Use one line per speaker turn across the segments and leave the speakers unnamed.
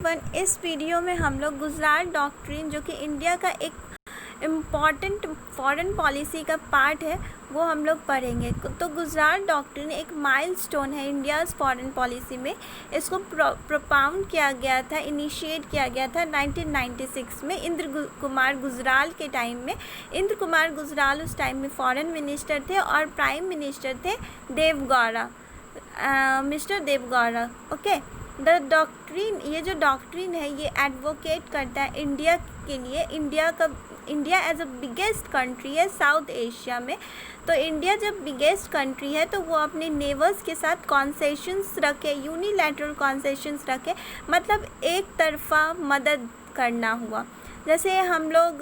इस वीडियो में हम लोग गुजरात डॉक्ट्रिन जो कि इंडिया का एक इम्पॉर्टेंट फॉरेन पॉलिसी का पार्ट है वो हम लोग पढ़ेंगे। तो गुजरात डॉक्ट्रिन एक माइलस्टोन है इंडियाज़ फॉरेन पॉलिसी में। इसको प्रोपाउंड किया गया था, इनिशिएट किया गया था 1996 में इंद्र कुमार गुजराल के टाइम में। इंद्र कुमार गुजराल उस टाइम में फॉरेन मिनिस्टर थे और प्राइम मिनिस्टर थे Deve Gowda, mister Deve Gowda. Okay, the doctrine, ये जो डॉक्ट्रिन है ये एडवोकेट करता है इंडिया के लिए। India as a biggest country है साउथ एशिया में। तो इंडिया जब बिगेस्ट कंट्री है तो वो अपने नेबर्स के साथ कॉन्सेशंस रखे, यूनिलैटरल कॉन्सेशंस रखे, मतलब एक तरफा मदद करना हुआ। जैसे हम लोग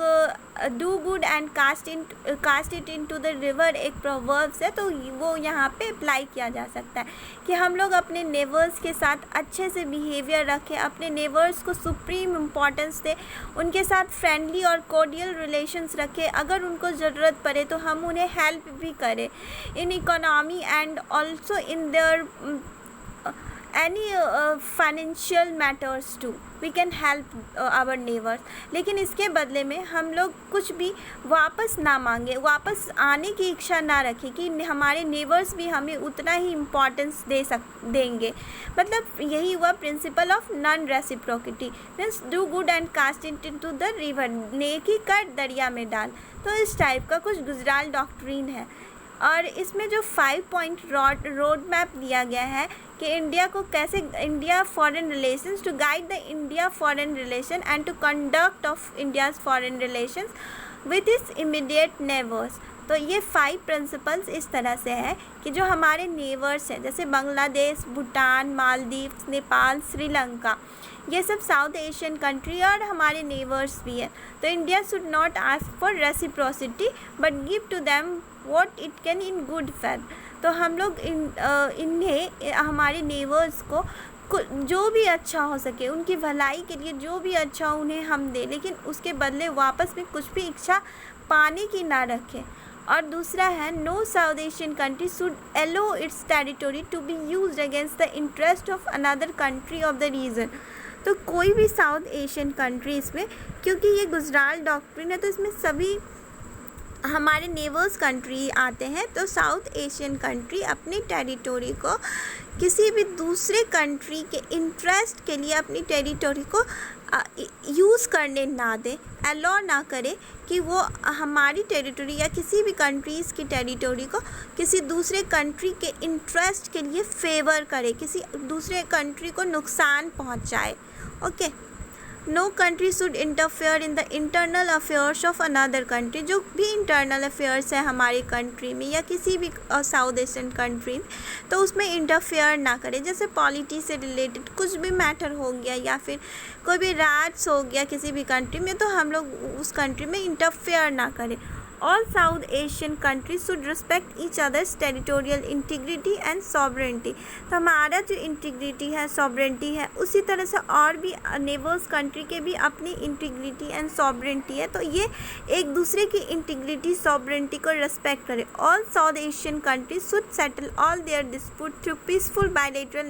do good and cast it into the river एक प्रोवर्ब्स है, तो वो यहाँ पे अप्लाई किया जा सकता है कि हम लोग अपने नेबर्स के साथ अच्छे से बिहेवियर रखें, अपने नेबर्स को सुप्रीम इम्पोर्टेंस दें, उनके साथ फ्रेंडली और कोर्डियल रिलेशंस रखें। अगर उनको ज़रूरत पड़े तो हम उन्हें हेल्प भी करें in economy and also in their any financial matters too, we can help our neighbors। लेकिन इसके बदले में हम लोग कुछ भी वापस ना मांगे, वापस आने की इच्छा ना रखें कि हमारे नेबर्स भी हमें उतना ही इम्पोर्टेंस देंगे। मतलब यही हुआ principle of non reciprocity, means do good and cast it into the river, नेकी कर दरिया में डाल। तो इस टाइप का कुछ गुजरात डॉक्ट्रिन है और इसमें जो 5 पॉइंट रोड मैप दिया गया है कि इंडिया को कैसे, India foreign relations, to guide the India foreign relation and to conduct of India's foreign relations with its immediate neighbours. तो ये 5 प्रिंसिपल्स इस तरह से है कि जो हमारे नेबर्स हैं जैसे बांग्लादेश, भूटान, मालदीव्स, नेपाल, श्रीलंका, ये सब साउथ एशियन कंट्री और हमारे नेबर्स भी है। तो India should not ask for reciprocity but give to them what it can in good faith. तो हम लोग इन्हें, हमारे नेबर्स को जो भी अच्छा हो सके, उनकी भलाई के लिए जो भी अच्छा उन्हें हम दें, लेकिन उसके बदले वापस में कुछ भी इच्छा पाने की ना रखें। और दूसरा है no south Asian country should allow its territory to be used against the interest of another country of the region. तो कोई भी साउथ एशियन कंट्री इसमें, क्योंकि ये गुजरात डॉक्ट्रिन है तो इसमें सभी हमारे नेबर्स कंट्री आते हैं, तो साउथ एशियन कंट्री अपनी टेरिटोरी को किसी भी दूसरे कंट्री के इंटरेस्ट के लिए अपनी टेरिटोरी को यूज़ करने ना दे, अलाउ ना करे कि वो हमारी टेरिटोरी या किसी भी कंट्रीज़ की टेरिटोरी को किसी दूसरे कंट्री के इंटरेस्ट के लिए फेवर करे, किसी दूसरे कंट्री को नुकसान पहुंचाए। Okay, no country should interfere in the internal affairs of another country. जो भी इंटरनल अफेयर्स है हमारी कंट्री में या किसी भी साउथ एशियन कंट्री में, तो उसमें इंटरफेयर ना करें। जैसे पॉलिटी से रिलेटेड कुछ भी मैटर हो गया या फिर कोई भी राइट्स हो गया किसी भी कंट्री में, तो हम लोग उस कंट्री में इंटरफेयर ना करें। All south Asian countries should respect each others territorial integrity and sovereignty. तो हमारा जो इंटीग्रिटी है, सॉवरेंटी है, उसी तरह से और भी नेबर्स कंट्री के भी अपनी इंटीग्रिटी एंड सॉवरेंटी है, तो ये एक दूसरे की इंटीग्रिटी, सॉवरेंटी को रिस्पेक्ट करें। All south Asian countries should settle all their disputes through peaceful bilateral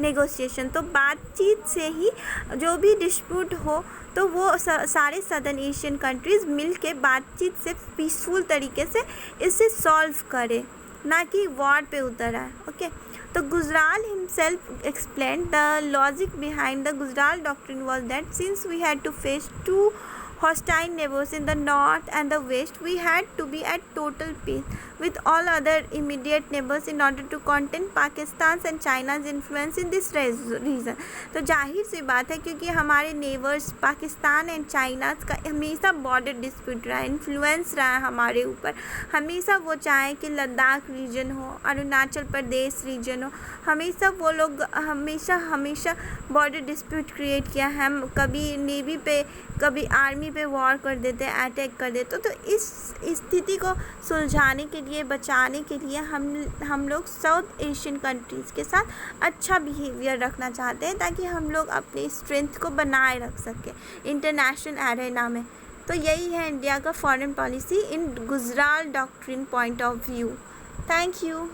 negotiation. तो बातचीत से ही जो भी डिस्प्यूट हो तो वो सारे सदर्न एशियन कंट्रीज़ मिल के बातचीत से पीसफुल तरीके से इसे सॉल्व करे, ना कि वॉर पे उतर आए। ओके, तो Gujral himself explain the logic behind the Gujral doctrine was that since we had to face 2 hostile neighbors in the north and the west, we had to be at total peace with all other immediate neighbors in order to contain Pakistan's and China's influence in this region। तो जाहिर सी बात है क्योंकि हमारे neighbours Pakistan and China का हमेशा border dispute रहा है, इन्फ्लुएंस रहा है हमारे ऊपर। हमेशा वो चाहे कि लद्दाख रीजन हो, अरुणाचल प्रदेश रीजन हो, हमेशा वो लोग हमेशा बॉर्डर डिस्प्यूट क्रिएट किया है। हम कभी नेवी पे, कभी आर्मी पे वॉर कर देते, अटैक कर देते। तो इस स्थिति को सुलझाने के लिए, बचाने के लिए हम लोग साउथ एशियन कंट्रीज़ के साथ अच्छा बिहेवियर रखना चाहते हैं ताकि हम लोग अपनी स्ट्रेंथ को बनाए रख सकें इंटरनेशनल एरेना में। तो यही है इंडिया का foreign policy in Gujarat doctrine point of view. Thank you.